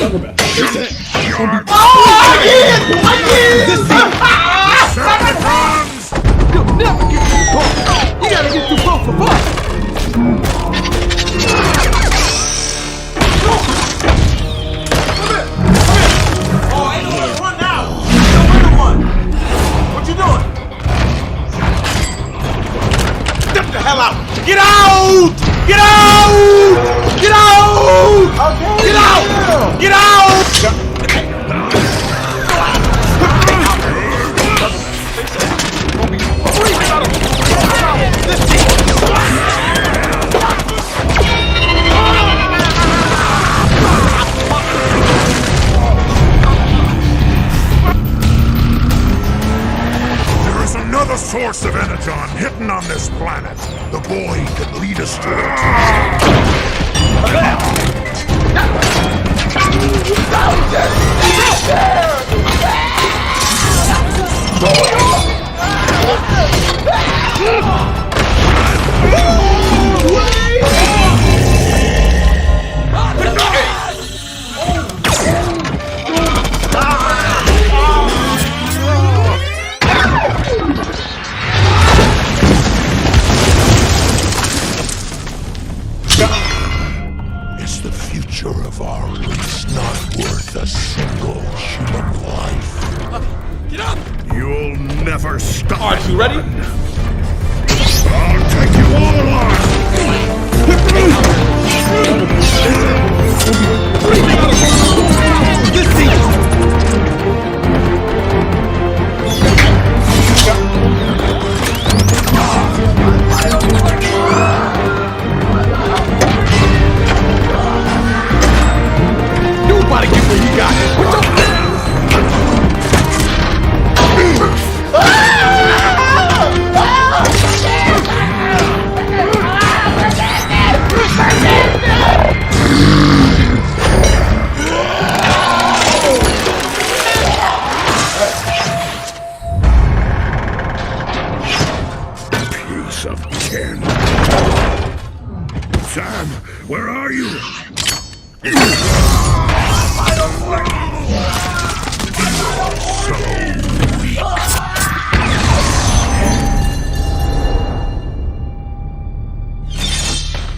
Superman. Oh, I get You'll never get too close. You gotta get too close for fun. Oh, ain't nowhere to run now. Nowhere to run. What you doing? Get the hell out! Get out! Get out! Get out! Okay. Get out! Get out! There is another source of energon hidden on this planet. The boy can lead us to it. Is the future of our race not worth a single human life? Get up! You'll never stop. All right, you ready?